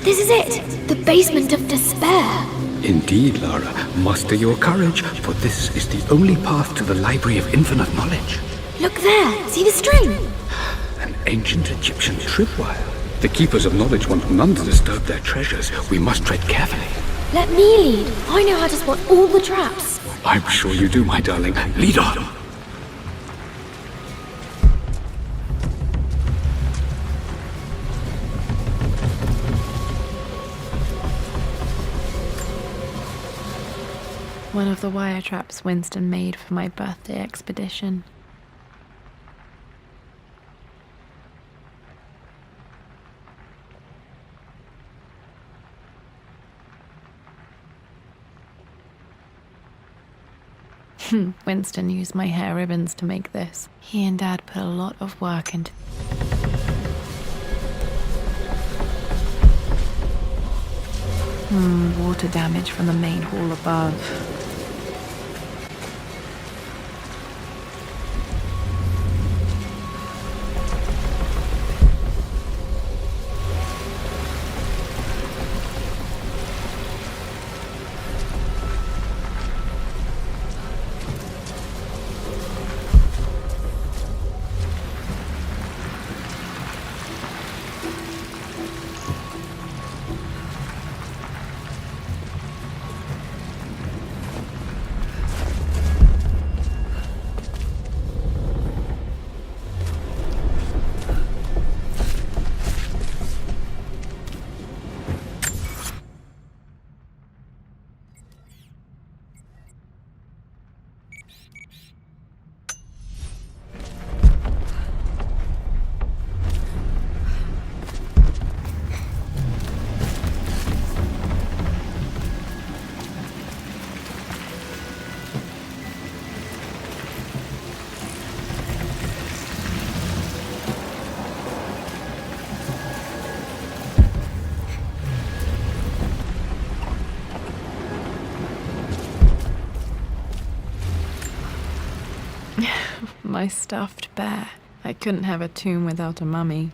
This is it! The basement of despair! Indeed, Lara. Muster your courage, for this is the only path to the Library of Infinite Knowledge. Look there! See the string? An ancient Egyptian tripwire. The Keepers of Knowledge want none to disturb their treasures. We must tread carefully. Let me lead. I know how to spot all the traps. I'm sure you do, my darling. Lead on! One of the wire traps Winston made for my birthday expedition. Winston used my hair ribbons to make this. He and Dad put a lot of work into water damage from the main hall above. My stuffed bear. I couldn't have a tomb without a mummy.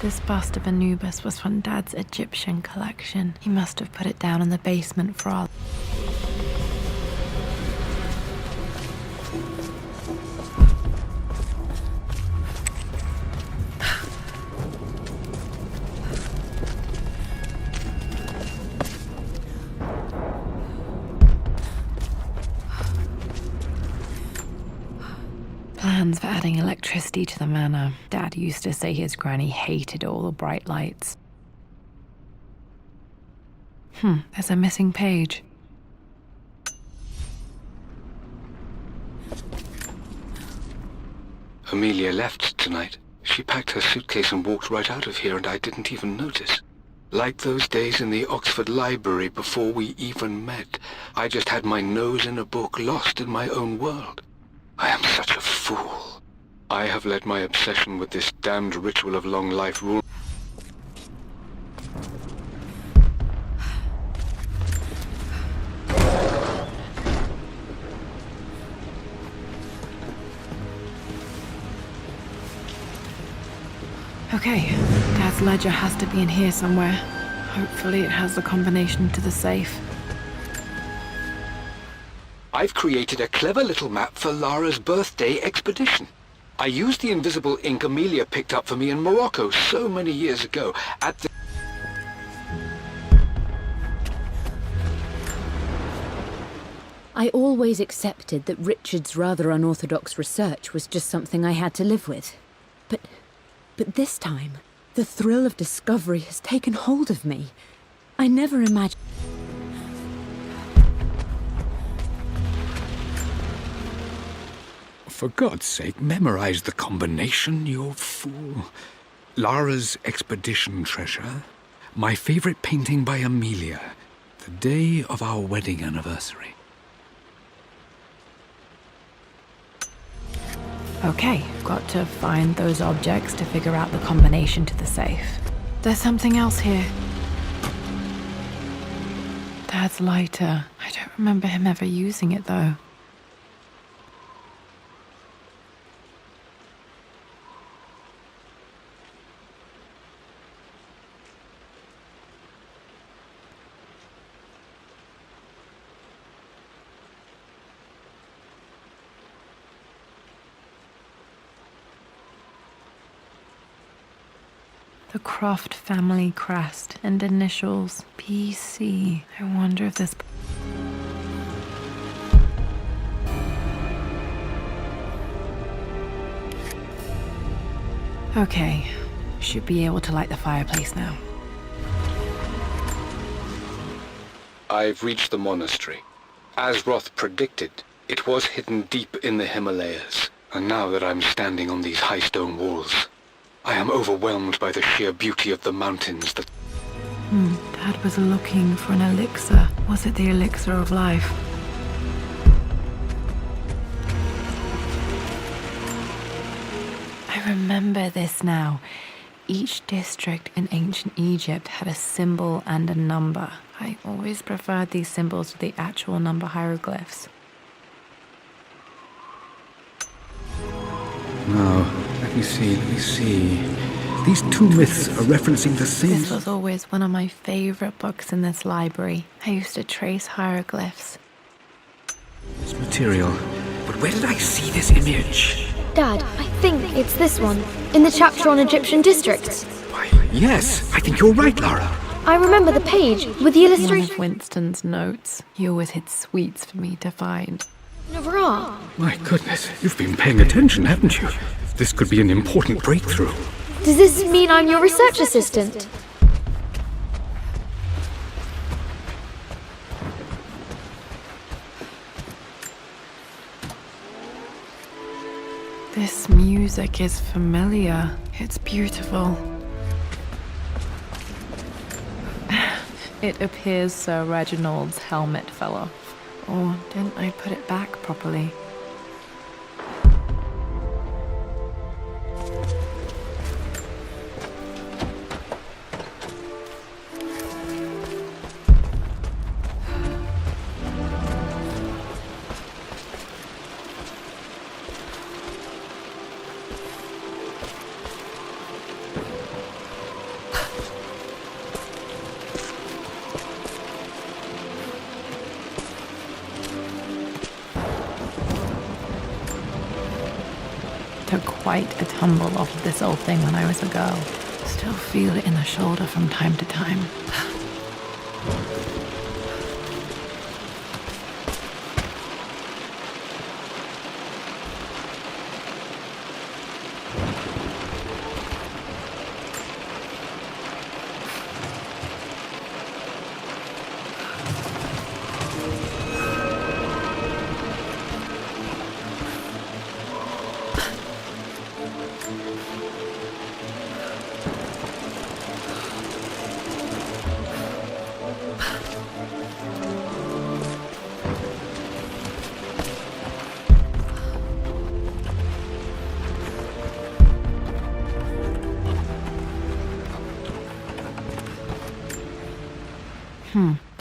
This bust of ANUBIS was from Dad's Egyptian collection. He must have put it down in the basement for our... Plans for adding electricity to the manor. Dad used to say his granny hated all the bright lights. There's a missing page. Amelia left tonight. She packed her suitcase and walked right out of here, and I didn't even notice. Like those days in the Oxford Library before we even met. I just had my nose in a book, lost in my own world. I am such a fool. I have let my obsession with this damned ritual of long life rule. Okay, Dad's ledger has to be in here somewhere. Hopefully it has the combination to the safe. I've created a clever little map for Lara's birthday expedition. I used the invisible ink Amelia picked up for me in Morocco so many years ago at the... I always accepted that Richard's rather unorthodox research was just something I had to live with. But But this time, the thrill of discovery has taken hold of me. I never imagined... For God's sake, memorize the combination, you fool. Lara's expedition treasure, my favorite painting by Amelia, the day of our wedding anniversary. Okay, got to find those objects to figure out the combination to the safe. There's something else here. Dad's lighter. I don't remember him ever using it, though. The Croft family crest and initials PC. I wonder if this... Okay, should be able to light the fireplace now. I've reached the monastery. As Roth predicted, it was hidden deep in the Himalayas. And now that I'm standing on these high stone walls, I am overwhelmed by the sheer beauty of the mountains that... Dad was looking for an elixir. Was it the elixir of life? I remember this now. Each district in ancient Egypt had a symbol and a number. I always preferred these symbols to the actual number hieroglyphs. Now, let me see. These two myths are referencing the same... This was always one of my favorite books in this library. I used to trace hieroglyphs. This material. But where did I see this image? Dad, I think it's this one, in the chapter on Egyptian districts. Why, yes, I think you're right, Lara. I remember the page with the One illustration of Winston's notes. He always hid sweets for me to find. of Ra. My goodness, you've been paying attention, haven't you? This could be an important breakthrough. Does this mean I'm your research assistant? This music is familiar. It's beautiful. It appears Sir Reginald's helmet fell off. Or didn't I put it back properly? Took quite a tumble off of this old thing when I was a girl. Still feel it in the shoulder from time to time.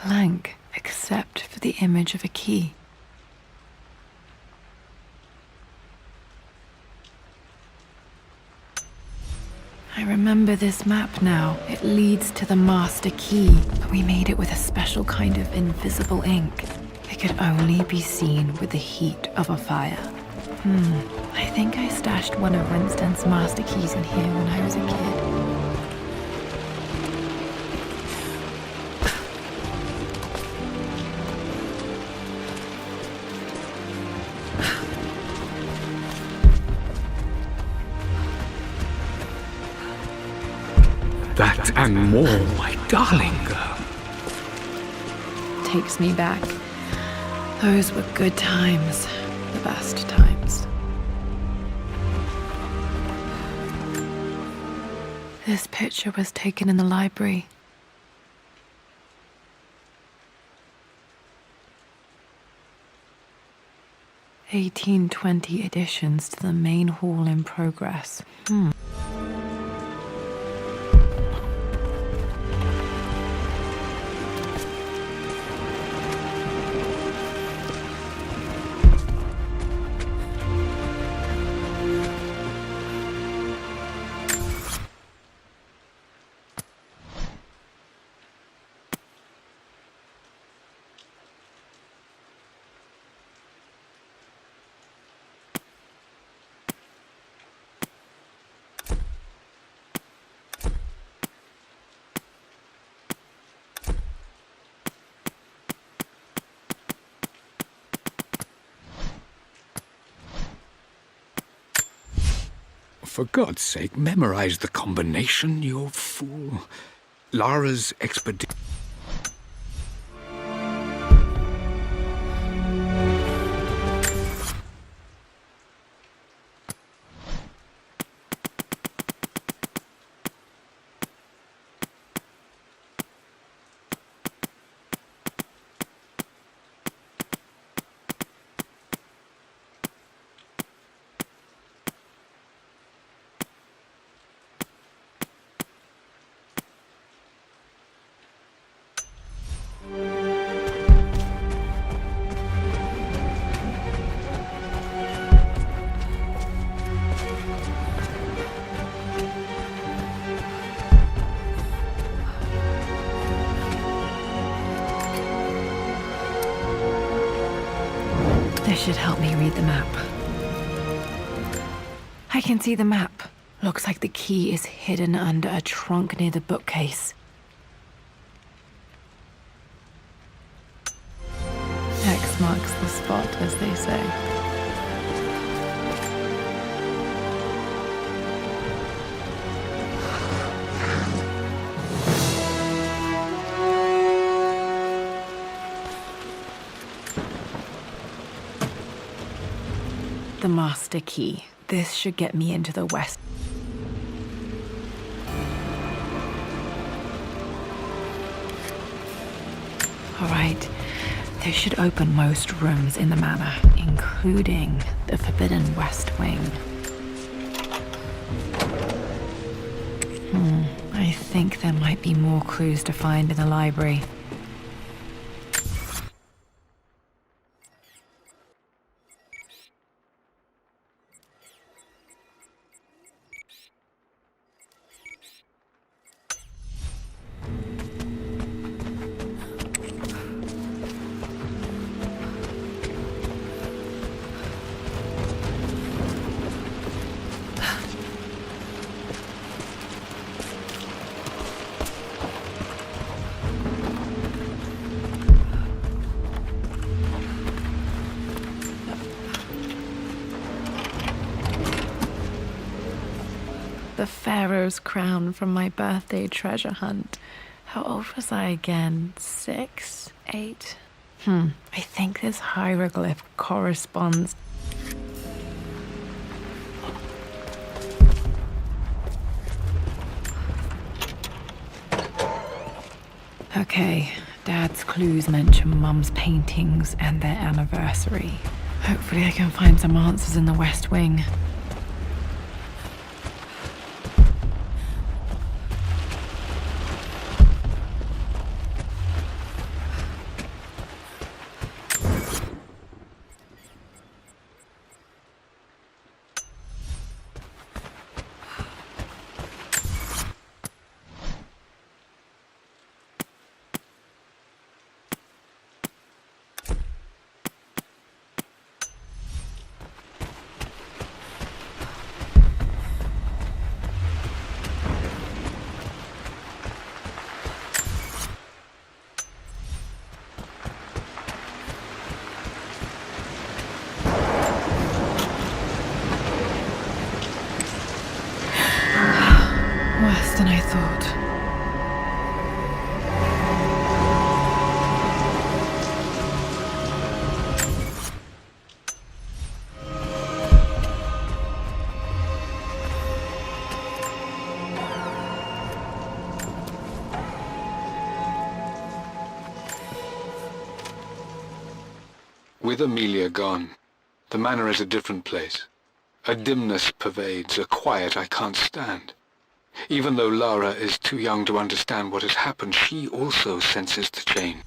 Blank, except for the image of a key. I remember this map now. It leads to the master key, but we made it with a special kind of invisible ink. It could only be seen with the heat of a fire. I think I stashed one of Winston's master keys in here when I was a kid. That and more, my darling girl. Takes me back. Those were good times. The best times. This picture was taken in the library. (1820) additions to the main hall in progress. For God's sake, memorize the combination, you fool. Lara's expedition. This should help me read the map. I can see the map. Looks like the key is hidden under a trunk near the bookcase. X marks the spot, as they say. The master key. This should get me into the west. All right. This should open most rooms in the manor, including the forbidden west wing. I think there might be more clues to find in the library. The Pharaoh's crown from my birthday treasure hunt. How old was I again? 6? 8? I think this hieroglyph corresponds. Okay, Dad's clues mention Mum's paintings and their anniversary. Hopefully I can find some answers in the West Wing. worse than I thought. With Amelia gone, the manor is a different place. A dimness pervades, a quiet I can't stand. Even though Lara is too young to understand what has happened, she also senses the change.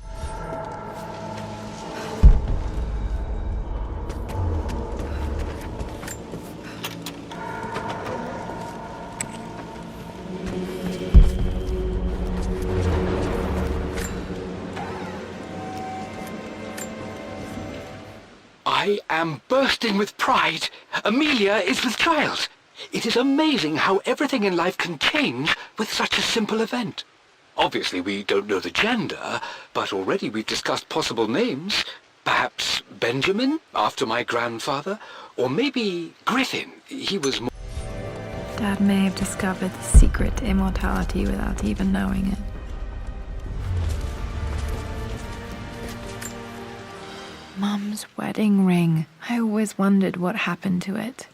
I am bursting with pride. Amelia is with child. It is amazing how everything in life can change with such a simple event. Obviously, we don't know the gender, but already we've discussed possible names. Perhaps Benjamin, after my grandfather, or maybe Griffin. He was more... Dad may have discovered the secret to immortality without even knowing it. Mum's wedding ring. I always wondered what happened to it.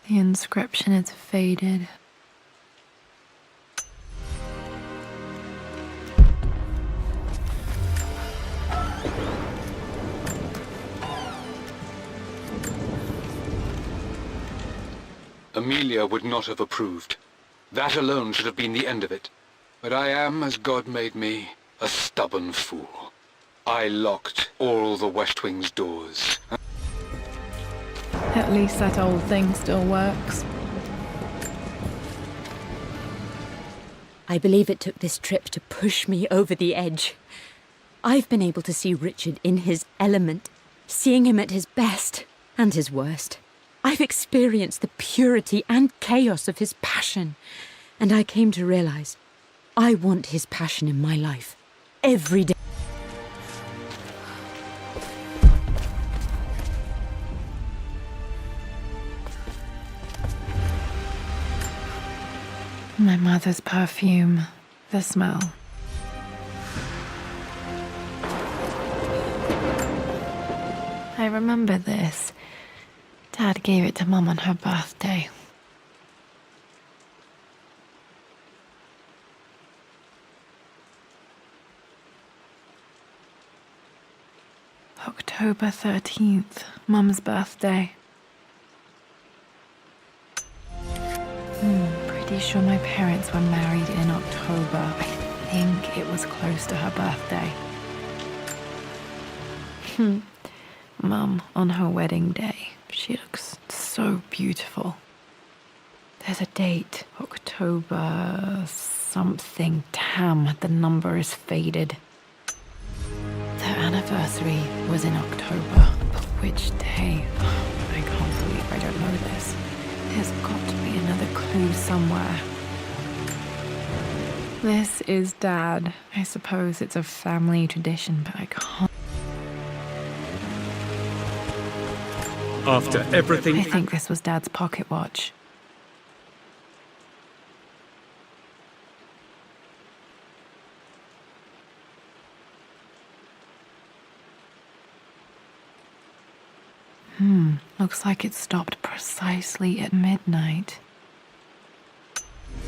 The inscription is faded. Amelia would not have approved. That alone should have been the end of it. But I am, as God made me, a stubborn fool. I locked all the West Wing's doors. At least that old thing still works. I believe it took this trip to push me over the edge. I've been able to see Richard in his element, seeing him at his best and his worst. I've experienced the purity and chaos of his passion, and I came to realize I want his passion in my life every day. My mother's perfume. The smell. I remember this. Dad gave it to Mum on her birthday. October 13th, Mum's birthday. Pretty sure my parents were married in October. I think it was close to her birthday. Mum, on her wedding day, she looks so beautiful. There's a date, October something. Damn, the number is faded. Their anniversary was in October, but which day? I can't believe I don't know this. There's got to be another clue somewhere. This is Dad. I suppose it's a family tradition, but I can't. After everything... I think this was Dad's pocket watch. Looks like it stopped precisely at midnight.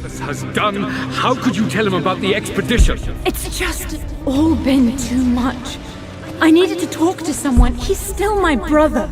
This has done. How could you tell him about the expedition? It's just all been too much. I needed to talk to someone. He's still my brother.